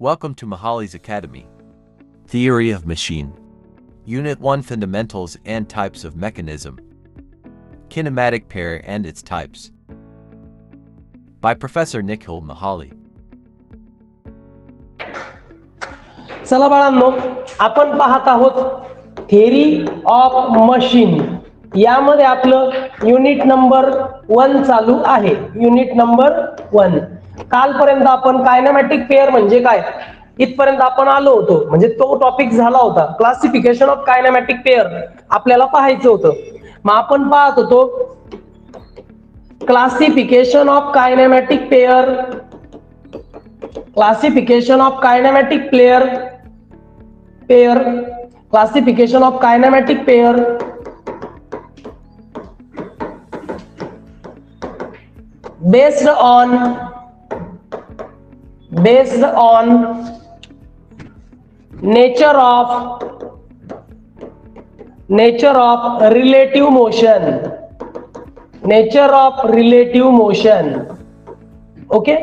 Welcome to Mahali's Academy. Theory of Machine. Unit 1 Fundamentals and Types of Mechanism. Kinematic Pair and its Types. By Professor Nikhil Mahali. चला बाळांनो, आपण पाहत आहोत theory of machine. यामध्ये आपलं unit number 1 चालू आहे. Unit number 1. कालपर्यंत आपण कायनेमॅटिक पेअर म्हणजे काय इथपर्यंत आपण आलो होतो. म्हणजे तो टॉपिक झाला होता. क्लासिफिकेशन ऑफ कायनेमॅटिक पेअर आपल्याला पाहायचं होतं. मग आपण पाहत होतो classification of kinematic pair. Classification of kinematic pair. Classification of kinematic pair. Based on nature of relative motion. Nature of relative motion. Okay.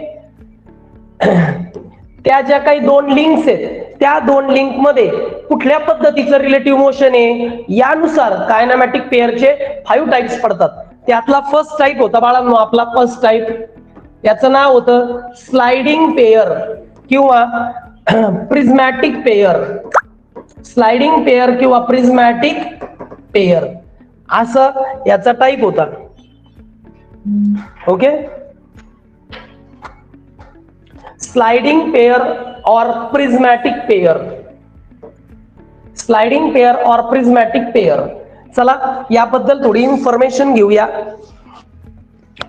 त्या ज्या काही दोन लिंक्स आहेत त्या दोन लिंक मध्ये कुठल्या पद्धतीचं रिलेटिव्ह मोशन आहे यानुसार कायनेमॅटिक पेअरचे 5 टाइप्स पडतात. त्यातला फर्स्ट टाइप होता बाळांनो आपला फर्स्ट टाइप. याचं नाव होतं स्लाइडिंग पेअर किंवा प्रिझमॅटिक पेअर. स्लाइडिंग पेअर किंवा प्रिझमॅटिक पेअर असं याचा टाइप होता. ओके. स्लाइडिंग पेअर और प्रिझमॅटिक पेअर. स्लाइडिंग पेअर और प्रिझमॅटिक पेअर. चला याबद्दल थोडी इन्फॉर्मेशन घेऊया.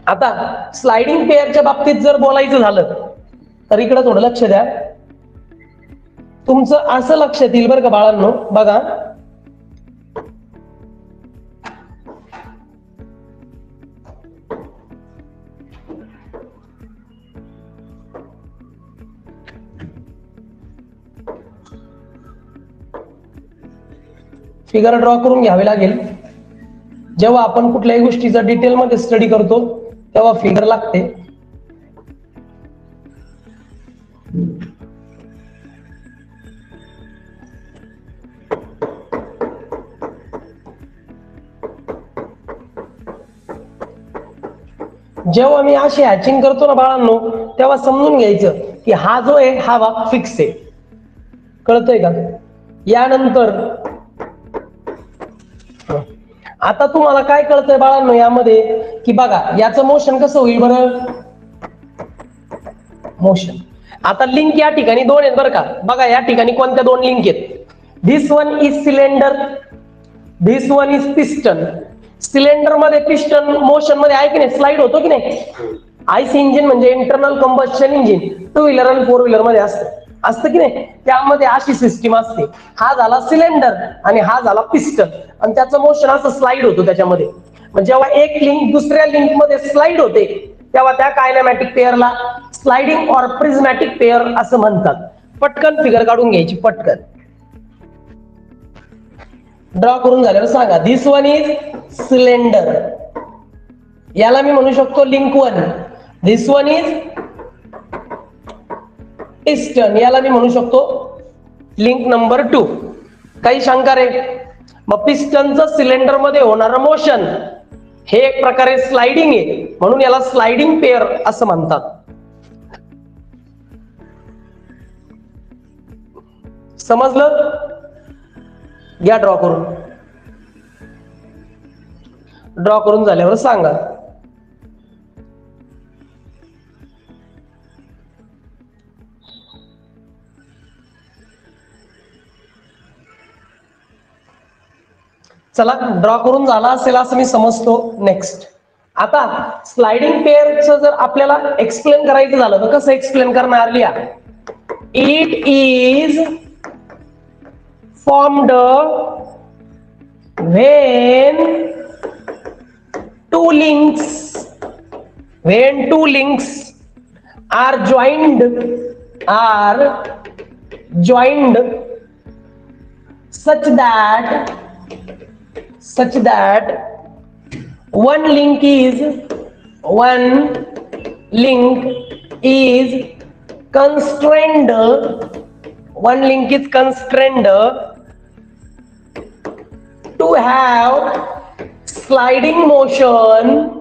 आता स्लाइडिंग पेअरच्या बाबतीत जर बोलायचं झालं तर इकडे थोडं लक्ष द्या. तुमचं असं लक्षात येईल बरं का बाळांनो. बघा फिगर ड्रॉ करून घ्यावे लागेल. जेव्हा आपण कुठल्याही गोष्टीचा डिटेलमध्ये स्टडी करतो तेव्हा फिगर लागते. जेव्हा मी अशी हॅचिंग करतो ना बाळांनो तेव्हा समजून घ्यायचं की हा जो आहे हा भाग फिक्स आहे. कळतंय का? यानंतर आता तुम्हाला काय कळतंय बाळांनो यामध्ये की बघा याचं मोशन कसं होईल बरं. मोशन आता लिंक या ठिकाणी 2 आहेत बरं का. बघा या ठिकाणी कोणत्या 2 लिंक आहेत. This one is cylinder, this one is piston. Cylinder मध्ये पिस्टन मोशन मध्ये आहे की नाही, स्लाइड होतो की नाही. आयसी इंजिन म्हणजे इंटरनल कंबशन इंजिन 2 व्हीलर आणि 4 व्हीलर मध्ये असतं की नाही. त्यामध्ये अशी सिस्टीम असते. हा झाला सिलेंडर आणि हा झाला पिस्टन आणि त्याचं मोशन असं स्लाइड होतो त्याच्यामध्ये. म्हणजे जेव्हा एक लिंक दुसऱ्या लिंक मध्ये स्लाइड होते तेव्हा त्या कायनेमॅटिक पेअरला स्लाइडिंग और प्रिझमॅटिक पेअर असं म्हणतात. पटकन फिगर काढून घ्यायची पटकन. ड्रॉ करून झाल्यावर सांगा. दिस वन इज सिलेंडर. याला मी म्हणू शकतो link 1. This one is piston. याला मी म्हणू शकतो लिंक नंबर 2. काही शंका रे? मग पिस्टनचं सिलेंडर मध्ये होणारं मोशन हे एक प्रकारे स्लाइडिंग आहे म्हणून याला स्लाइडिंग पेअर असं म्हणतात. समजलं? घ्या ड्रॉ करून. ड्रॉ करून झाल्यावर सांगा. चला ड्रॉ करून झाला असेल असं मी समजतो. नेक्स्ट आता स्लाइडिंग पेअरचं जर आपल्याला एक्सप्लेन करायचं झालं तर कसं एक्सप्लेन करणार? लिहा. It is formed when two links are joined such that one link is constrained, one link is constrained to have sliding motion,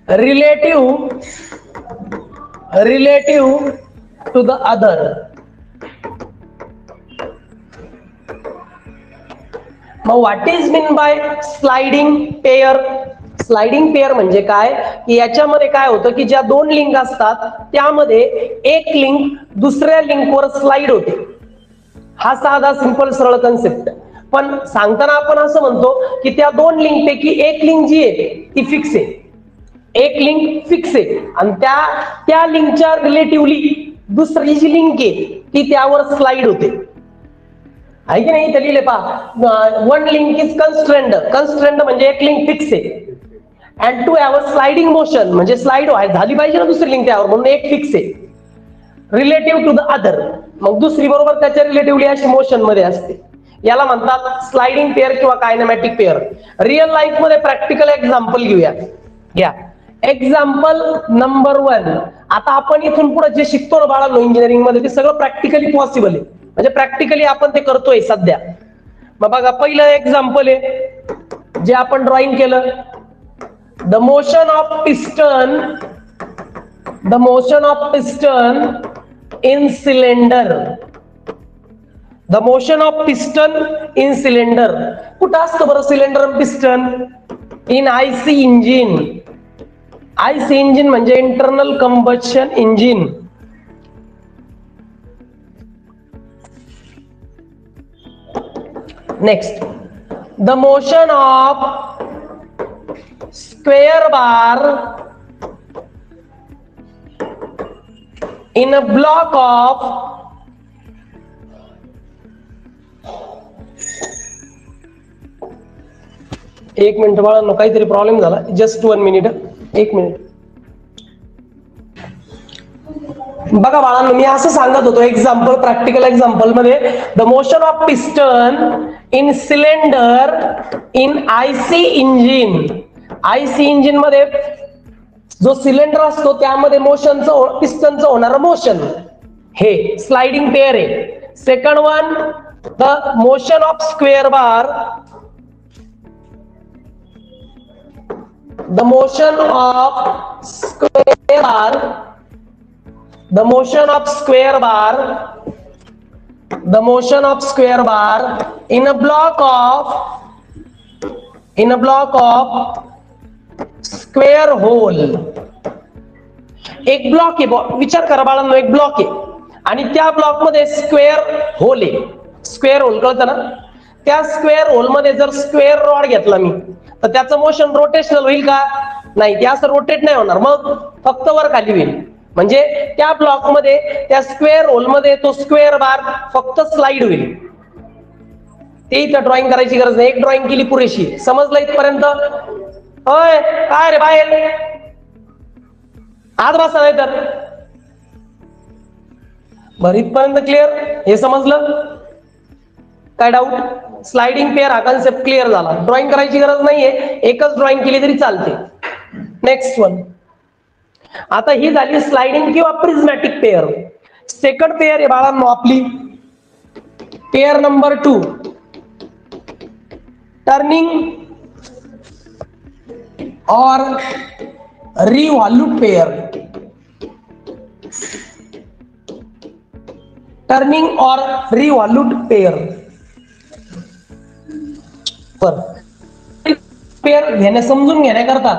relative to the other. Now what is mean by sliding pair? Sliding pair म्हणजे काय की याच्यामध्ये काय होतं की ज्या दोन link असतात त्यामध्ये एक लिंक दुसऱ्या लिंकवर स्लाइड होते. हा साधा सिंपल सरळ कन्सेप्ट. पण सांगताना आपण असं म्हणतो की त्या दोन लिंक पैकी एक लिंक जी आहे ती फिक्स आहे, एक लिंक फिक्स आहे आणि त्या लिंकच्या रिलेटिव्हली दुसरी जी लिंक आहे ती त्यावर स्लाइड होते. आहे की नाही? इथे लिहिले पहा, वन लिंक इज कन्स्ट्रेंड म्हणजे एक लिंक फिक्स आहे. And to have a sliding motion म्हणजे स्लाइड झाली पाहिजे ना दुसरी लिंक त्यावर, म्हणून एक फिक्स आहे. रिलेटिव्ह टू द अदर, मग दुसरी बरोबर त्याच्या रिलेटिव्हली अशी मोशन मध्ये असते. याला म्हणतात स्लाइडिंग पेअर किंवा कायनेमॅटिक पेअर. रिअल लाईफ मध्ये प्रॅक्टिकल एक्झाम्पल घेऊया. घ्या एक्झाम्पल नंबर 1. आता आपण इथून पुढे जे शिकतो ना बाळांनो इंजिनिअरिंग मध्ये ते सगळं प्रॅक्टिकली पॉसिबल आहे, म्हणजे प्रॅक्टिकली आपण ते करतोय सध्या. मग बघा पहिलं एक्झाम्पल आहे जे आपण ड्रॉइंग केलं. The motion of piston in cylinder. The motion of piston in cylinder. कुठं असतं बरं सिलेंडर आणि piston? In IC engine. IC engine म्हणजे internal combustion engine. Next, the motion of square bar in a block of एक minute बाळांनो, काहीतरी problem झाला. Just 1 minute, 1 minute. बघा बाळांनो, मी असं सांगत होतो एक्झाम्पल, प्रॅक्टिकल एक्झाम्पल मध्ये the motion of piston in cylinder in IC engine. IC engine मध्ये जो सिलेंडर असतो त्यामध्ये मोशनचं, पिस्टनचं होणारं मोशन हे स्लाइडिंग पेअर आहे. Second one, the motion of square bar. The motion of square bar, the motion of square bar, the motion of square bar in a block of square hole. एक block आहे, विचार करा बाळांनो, एक block आहे आणि त्या ब्लॉक मध्ये स्क्वेअर होल आहे. स्क्वेअर होल कळतं ना? त्या स्क्वेअर होल मध्ये जर स्क्वेअर रॉड घेतला मी तर त्याचं मोशन रोटेशनल होईल का? नाही, ते असं रोटेट नाही होणार, मग फक्त वर खाली होईल. म्हणजे त्या ब्लॉक मध्ये, त्या स्क्वेअर होल मध्ये तो स्क्वेअर बार फक्त स्लाइड होईल. ते इथं ड्रॉइंग करायची गरज नाही, एक ड्रॉइंग केली पुरेशी. समजलं इथपर्यंत? होय, काय रे बाहेर आत बसा नाही तर. बरं, इथपर्यंत क्लिअर? हे समजलं? काय डाऊट? स्लाइडिंग पेअर हा कन्सेप्ट क्लिअर झाला. ड्रॉइंग करायची गरज नाहीये, एकच ड्रॉइंग केली तरी चालते. Next one. आता ही झाली स्लाइडिंग किंवा प्रिझमॅटिक पेअर. सेकंड पेअर आहे बाळांनो आपली पेअर नंबर 2, टर्निंग और रिव्हॉल्यूट पेअर. टर्निंग और रिव्हॉल्यूट पेअर. पेअर घेण्या समजून घेण्याकरता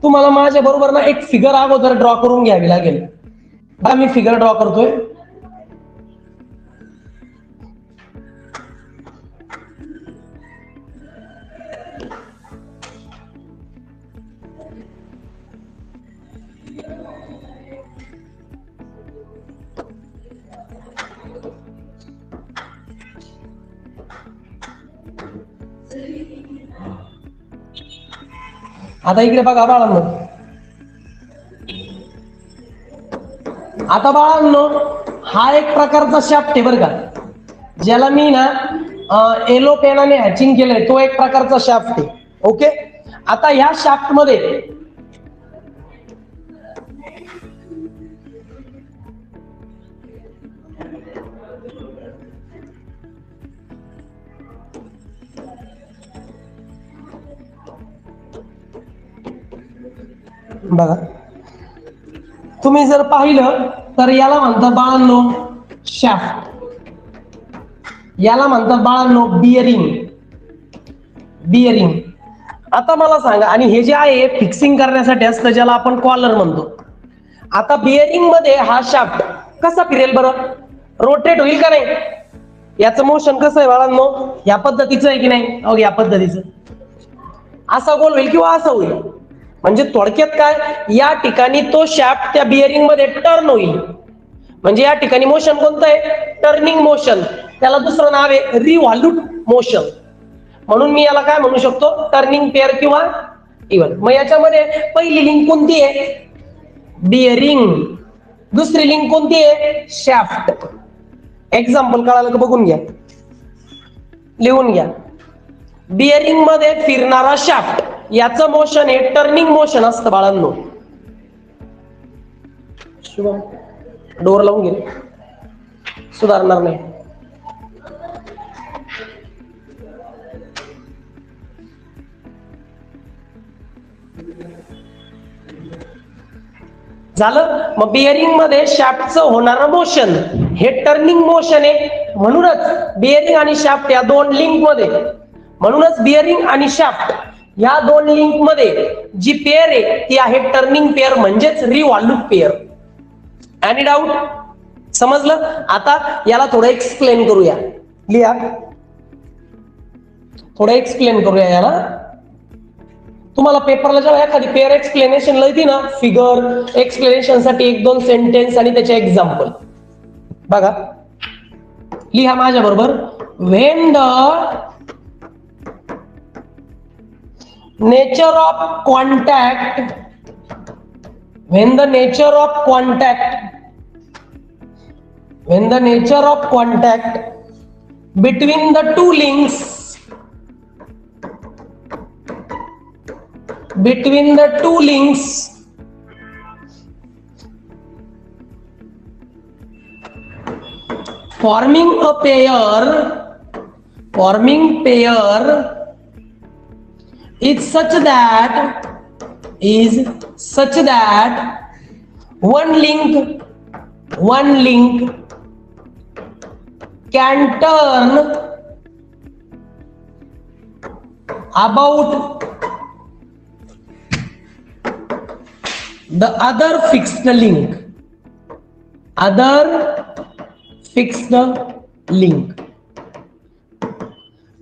तुम्हाला माझ्या बरोबर ना एक फिगर अगोदर ड्रॉ करून घ्यावी लागेल. मी फिगर ड्रॉ करतोय. आता इकडे बघा बाळांनो, आता बाळांनो हा एक प्रकारचा शाफ्ट आहे बरं का, ज्याला मी ना येलो पेनाने हॅचिंग केलंय, तो एक प्रकारचा शाफ्ट आहे. ओके, आता ह्या शाफ्ट मध्ये बघा तुम्ही जर पाहिलं तर याला म्हणतात बाळांनो शाफ्ट, याला म्हणतात बाळांनो बिअरिंग. बिअरिंग. आता मला सांगा, आणि हे जे आहे फिक्सिंग करण्यासाठी असतं ज्याला आपण कॉलर म्हणतो. आता बिअरिंग मध्ये हा शाफ्ट कसा फिरेल बरं? रोटेट होईल का नाही? याचं मोशन कसं आहे बाळांनो? या पद्धतीचं आहे की नाही? अहो या पद्धतीचं. असा गोल होईल किंवा असा होईल. म्हणजे थोडक्यात काय, या ठिकाणी तो शाफ्ट त्या बिअरिंग मध्ये टर्न होईल. म्हणजे या ठिकाणी मोशन कोणतं आहे? Turning motion. त्याला दुसरं नाव आहे रिव्हॉल्यूट मोशन. म्हणून मी याला काय म्हणू शकतो? टर्निंग पेअर किंवा इव्हन. मग याच्यामध्ये पहिली लिंक कोणती आहे? बिअरिंग. दुसरी लिंक कोणती आहे? शाफ्ट. एक्झाम्पल कळालं का बघून घ्या, लिहून घ्या. बिअरिंग मध्ये फिरणारा शाफ्ट, याचं मोशन हे टर्निंग मोशन असतं बाळांनो. शुभम डोर लावून गेले, सुधारणार नाही. झालं. मग बिअरिंग मध्ये शाफ्टचं होणारं मोशन हे टर्निंग मोशन आहे. म्हणूनच बिअरिंग आणि शाफ्ट या दोन लिंक मध्ये, म्हणूनच बिअरिंग आणि शाफ्ट या दोन लिंक मध्ये जी पेअर आहे ती आहे टर्निंग पेअर, म्हणजेच रिव्हॉल्यूट पेअर. Any doubt? समजलं? आता याला थोडं एक्सप्लेन करूया. लिहा, थोडं एक्सप्लेन करूया याला. तुम्हाला पेपरला जेव्हा एखादी पेअर एक्सप्लेनेशन लिहिती ना, फिगर एक्सप्लेनेशन साठी 1-2 सेंटेन्स आणि त्याचे एक्झाम्पल बघा. लिहा माझ्या बरोबर. When the nature of contact, when the nature of contact between the two links forming pair is such that one link can turn about the other fixed link.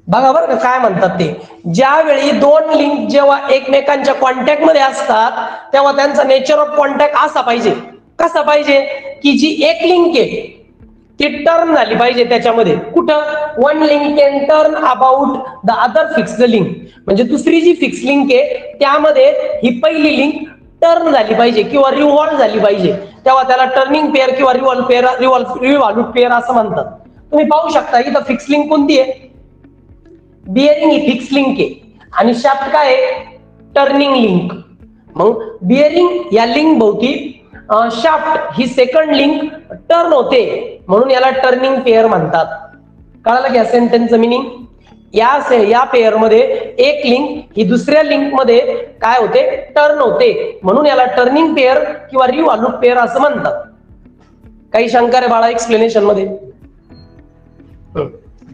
बघा बरं का काय म्हणतात ते. ज्यावेळी दोन लिंक जेव्हा एकमेकांच्या कॉन्टॅक्ट मध्ये असतात तेव्हा त्यांचा नेचर ऑफ कॉन्टॅक्ट असा पाहिजे. कसा पाहिजे? की जी एक लिंक आहे ती टर्न झाली पाहिजे त्याच्यामध्ये. कुठं? One link can turn about the other fixed link. म्हणजे दुसरी जी फिक्स लिंक आहे त्यामध्ये ही पहिली लिंक टर्न झाली पाहिजे किंवा रिव्हॉल्व झाली पाहिजे. तेव्हा त्याला टर्निंग पेअर किंवा रिव्हॉल्यूट पेअर असं म्हणतात. तुम्ही पाहू शकता इथं फिक्स लिंक कोणती आहे? बिअरिंग ही फिक्स लिंक आहे आणि शाफ्ट काय आहे? Turning link. मग बिअरिंग या लिंक भोवती शाफ्ट ही सेकंड लिंक टर्न होते म्हणून याला टर्निंग पेअर म्हणतात. कळालं की या सेंटेन्सचं मिनिंग? या पेअर मध्ये एक लिंक ही दुसऱ्या लिंक मध्ये काय होते? टर्न होते म्हणून याला टर्निंग पेअर किंवा रिव्हॉल्यूट पेअर असं म्हणतात. काही शंका रे बाळा एक्सप्लेनेशन मध्ये?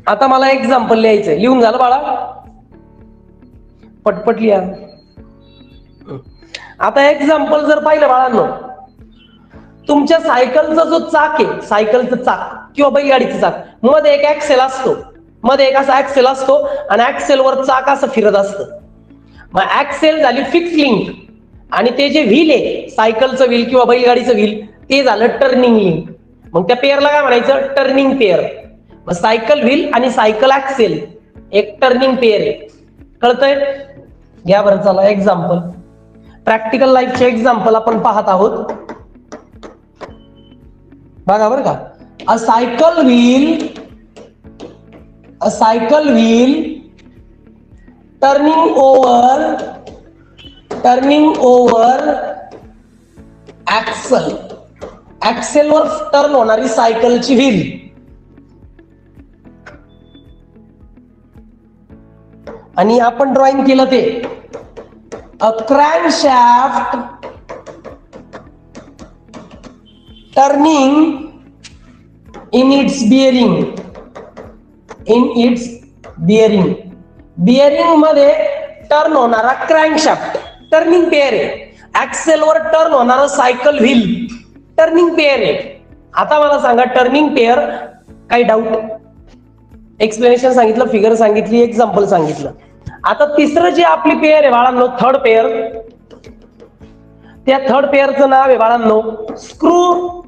आता मला एक्झाम्पल लिहायचंय. लिहून झालं बाळा? पटपट लिहा. आता एक्झाम्पल जर पाहिलं बाळांनो, तुमच्या सायकलचा जो चाक आहे, सायकलचं चाक किंवा बैलगाडीचं चाक, मध्ये एक ऍक्सेल असतो, मध्ये एक असा ऍक्सेल असतो आणि ऍक्सेल वर चाक असं फिरत असतं. मग ऍक्सेल झाली फिक्स लिंक आणि ते जे व्हील आहे सायकलचं व्हील किंवा बैलगाडीचं व्हील ते झालं टर्निंग लिंक. मग त्या पेअरला काय म्हणायचं? Turning pair. मग सायकल व्हील आणि सायकल ऍक्सेल एक टर्निंग पेअर आहे. कळतंय? घ्या बरं चला एक्झाम्पल. प्रॅक्टिकल लाईफचे एक्झाम्पल आपण पाहत आहोत. बघा बरं का. A cycle wheel turning over axle, ऍक्सेलवर टर्न होणारी सायकलची व्हील. आणि आपण ड्रॉइंग केलं ते a crankshaft turning in its bearing. In its bearing, bearing मध्ये टर्न होणारा क्रॅन्कशाफ्ट टर्निंग पेअर आहे. ऍक्सेलवर टर्न होणारा सायकल व्हील टर्निंग पेअर आहे. आता मला सांगा टर्निंग पेअर, काही डाऊट? एक्सप्लेनेशन सांगितलं, फिगर सांगितली, एक्झाम्पल सांगितलं. आता तिसरं जे आपली पेअर आहे बाळांनो, थर्ड पेअर, त्या थर्ड पेअरचं नाव आहे बाळांनो स्क्रू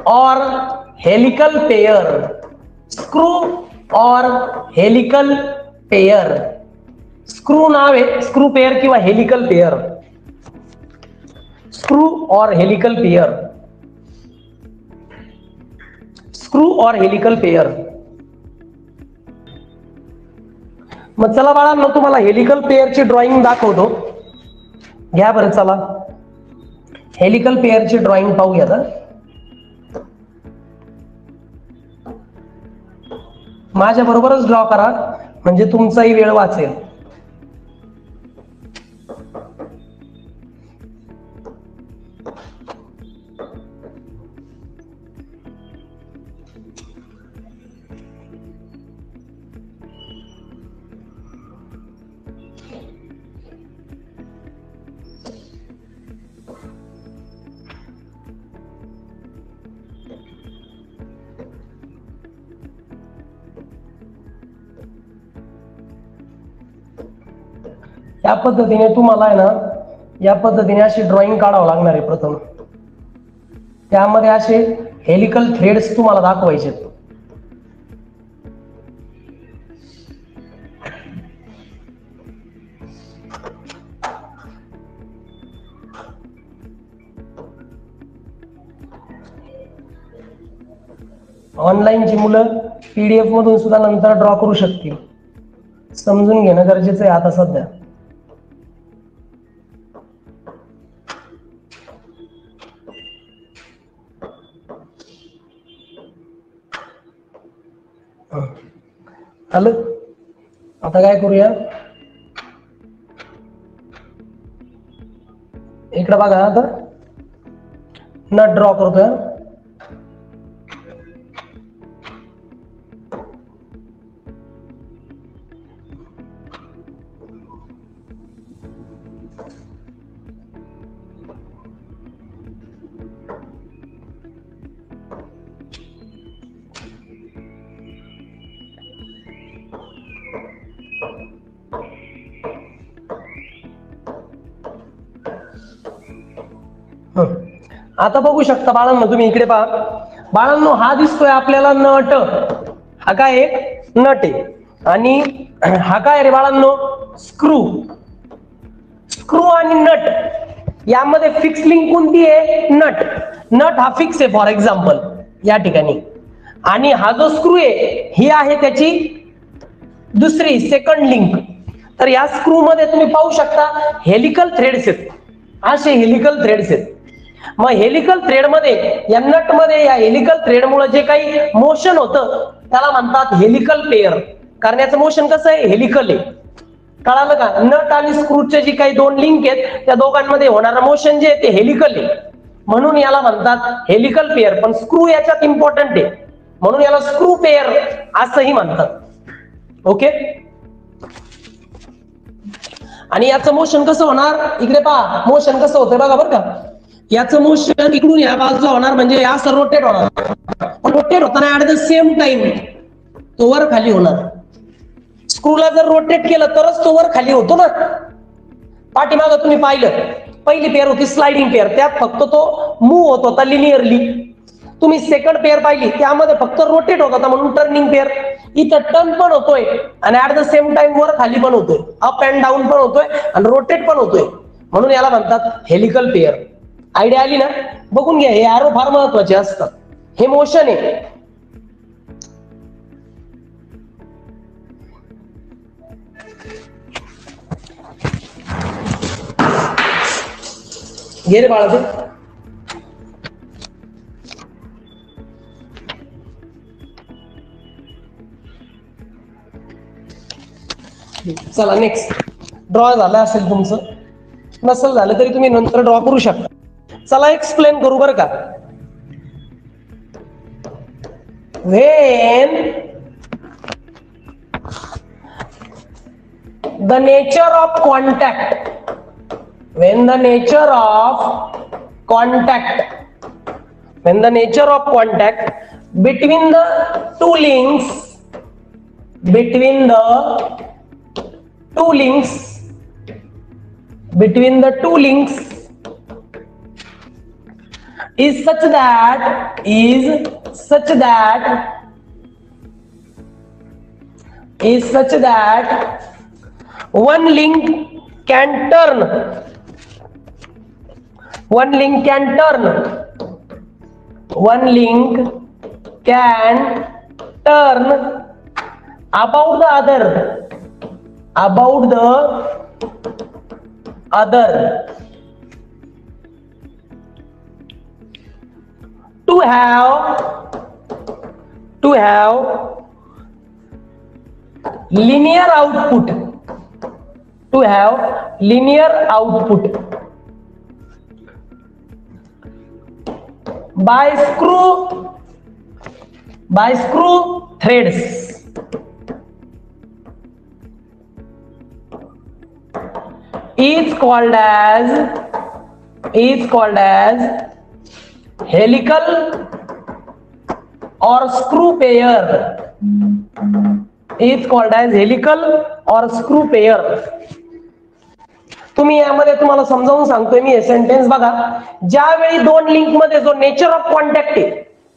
और हेलिकल पेअर. स्क्रू और हेलिकल पेअर. स्क्रू नाव आहे, स्क्रू पेअर किंवा हेलिकल पेअर. स्क्रू और हेलिकल पेअर. स्क्रू और हेलिकल पेअर. मग चला बाळांनो तुम्हाला हेलिकल पेअरची ड्रॉइंग दाखवतो. घ्या बरं, चला हेलिकल पेअरची ड्रॉइंग पाहूया. तर माझ्या बरोबरच ड्रॉ करा म्हणजे तुमचाही वेळ वाचेल. या पद्धतीने तुम्हाला आहे ना, या पद्धतीने अशी ड्रॉइंग काढावं लागणार आहे प्रथम. त्यामध्ये असे हेलिकल थ्रेड्स तुम्हाला दाखवायचे. ऑनलाईनची मुलं पीडीएफ मधून सुद्धा नंतर ड्रॉ करू शकतील. समजून घेणं गरजेचं आहे आता सध्या. आलं? आता काय करूया, इकडे बघा. आता नट ड्रॉ करतोय. आता बघू शकता बाळांनो, तुम्ही इकडे पहा बाळांनो, हा दिसतोय आपल्याला नट. हा काय एक नट आहे. आणि हा काय रे बाळांनो, स्क्रू. स्क्रू आणि नट यामध्ये फिक्स लिंक कोणती आहे? नट. नट हा फिक्स आहे फॉर एक्झाम्पल या ठिकाणी. आणि हा जो स्क्रू आहे ही आहे त्याची दुसरी सेकंड लिंक. तर या स्क्रू मध्ये तुम्ही पाहू शकता हेलिकल थ्रेड्स आहेत. असे हेलिकल थ्रेड्स आहेत. मग हेलिकल थ्रेड मध्ये, या नट मध्ये, या हेलिकल थ्रेड मुळे जे काही मोशन होतं त्याला म्हणतात हेलिकल पेअर. करण्याचं मोशन कसं आहे? हेलिकल आहे. कळालं का? नट आणि स्क्रूचे जी काही दोन लिंक आहेत त्या दोघांमध्ये होणारं मोशन जे आहे ते हेलिकल आहे, म्हणून याला म्हणतात हेलिकल पेअर. पण स्क्रू याच्यात इम्पॉर्टंट आहे म्हणून याला स्क्रू पेअर असंही म्हणतात. ओके. आणि याचं मोशन कसं होणार? इकडे पहा मोशन कसं होतंय बघा बरं का. याचं मोशन इकडून या बाजूला होणार म्हणजे या असं रोटेट होणार. रोटेट होताना ऍट द सेम टाइम तो वर खाली होणार. स्क्रूला जर रोटेट केलं तरच तो वर खाली होतो ना. पाठीमागं तुम्ही पाहिलं पहिली पेअर होती स्लाइडिंग पेअर, त्यात फक्त तो मूव्ह होत होता लिनियरली. तुम्ही सेकंड पेअर पाहिली त्यामध्ये फक्त रोटेट होत होता म्हणून टर्निंग पेअर. इथं टर्न पण होतोय आणि ऍट द सेम टाइम वर खाली पण होतोय, अप अँड डाऊन पण होतोय आणि रोटेट पण होतोय, म्हणून याला म्हणतात हेलिकल पेअर. आयडिया आली ना? बघून घ्या, हे एरो फार महत्वाचे असतात. हे मोशन आहे. घे रे बाळा ते. चला नेक्स्ट. ड्रॉ झालं असेल तुमचं, नसेल झालं तरी तुम्ही नंतर ड्रॉ करू शकता. चला एक्सप्लेन करू बरं का. When the nature of contact, when the nature of contact, when the nature of contact between the two links, between the two links, between the two links is such that one link can turn about the other to have linear output, by screw threads. Is called as helical or screw pair. Is called as helical or screw pair. तुम्ही यामध्ये तुम्हाला समजावून सांगतोय मी हे sentence बघा. ज्यावेळी दोन link मध्ये जो नेचर ऑफ कॉन्टॅक्ट आहे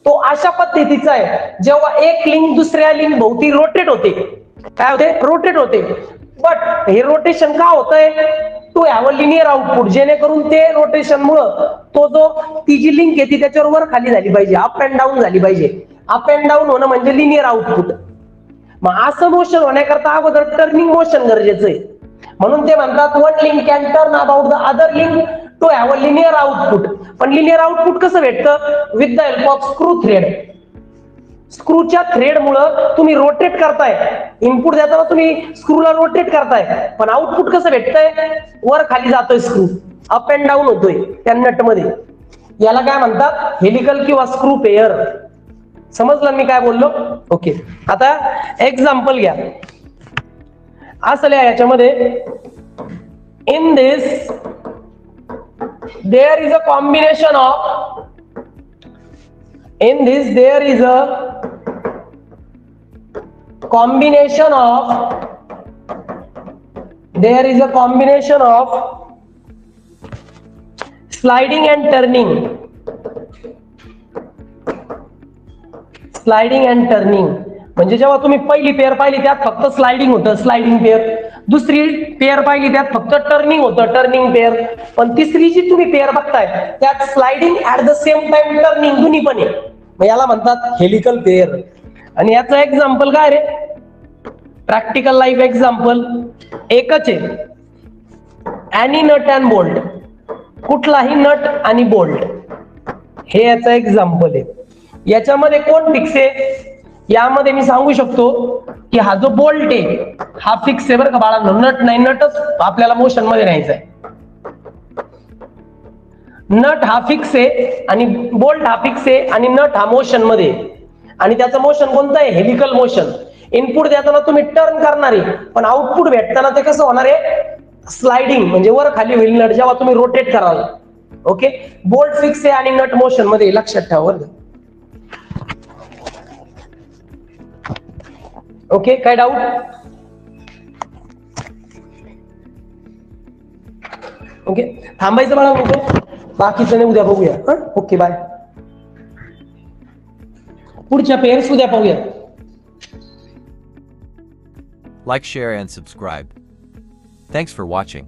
तो अशा पद्धतीचा आहे, जेव्हा एक लिंक दुसऱ्या लिंक भोवती रोटेट होते. काय होते? रोटेट होते. बट हे रोटेशन का होतंय? To have a linear output, जेणेकरून ते रोटेशन मुळे तो जो ती जी लिंक आहे ती त्याच्यावर वर खाली झाली पाहिजे, अप अँड डाऊन झाली पाहिजे. अप अँड डाऊन होणं म्हणजे लिनियर आउटपुट. मग असं मोशन होण्याकरता अगोदर टर्निंग मोशन गरजेचं आहे. म्हणून ते म्हणतात one link can turn about the other link to have a linear output. पण लिनियर आउटपुट कसं भेटतं? With the help of screw thread. स्क्रूच्या थ्रेड मुळे तुम्ही रोटेट करताय. इनपुट देताना तुम्ही स्क्रूला रोटेट करताय, पण आउटपुट कसं भेटतंय? वर खाली जातोय स्क्रू, अप अँड डाऊन होतोय त्या नट मध्ये. याला काय म्हणतात? हेलिकल किंवा स्क्रू पेयर. समजलं मी काय बोललो? ओके. आता एक्झाम्पल घ्या. असं लिहा याच्यामध्ये, in this there is a combination of sliding and turning. म्हणजे जेव्हा तुम्ही पहिली पेअर पाहिली त्यात फक्त स्लाइडिंग होतं, स्लाइडिंग पेअर. दुसरी पेअर पाहिली त्यात फक्त टर्निंग होतं, टर्निंग पेअर. पण तिसरी जी तुम्ही पेअर बघताय त्यात sliding at the same time turning दोन्ही पण आहे. मग याला म्हणतात हेलिकल पेअर. आणि याचं एक्झाम्पल काय रे? प्रॅक्टिकल लाईफ एक्झाम्पल एकच आहे. एनी नट अँड बोल्ट, कुठलाही नट आणि बोल्ट, हे याचं एक्झाम्पल आहे. याच्यामध्ये कोण फिक्स आहे? यामध्ये मी सांगू शकतो की हा जो बोल्ट आहे हा फिक्स आहे बरं का बाळांनो. नट नाही, नटच आपल्याला मोशन मध्ये न्यायचा आहे. नट हा फिक्स आहे आणि बोल्ट हा फिक्स आहे आणि नट हा मोशन मध्ये. आणि त्याचं मोशन कोणतं आहे? Helical motion. इनपुट देताना तुम्ही टर्न करणार आहे, पण आउटपुट भेटताना ते कसं होणार आहे? स्लाइडिंग, म्हणजे वर खाली होईल नट जेव्हा तुम्ही रोटेट कराल. ओके. बोल्ट फिक्स आहे आणि नट मोशन मध्ये, लक्षात ठेवा बरं. ओके. काय डाऊट? ओके. थांबायचं मला उद्या, बाकीचं नाही उद्या बघूया. Okay bye. पुढच्या पेअर्स उद्या पाहूया. Like, share and subscribe. Thanks for watching.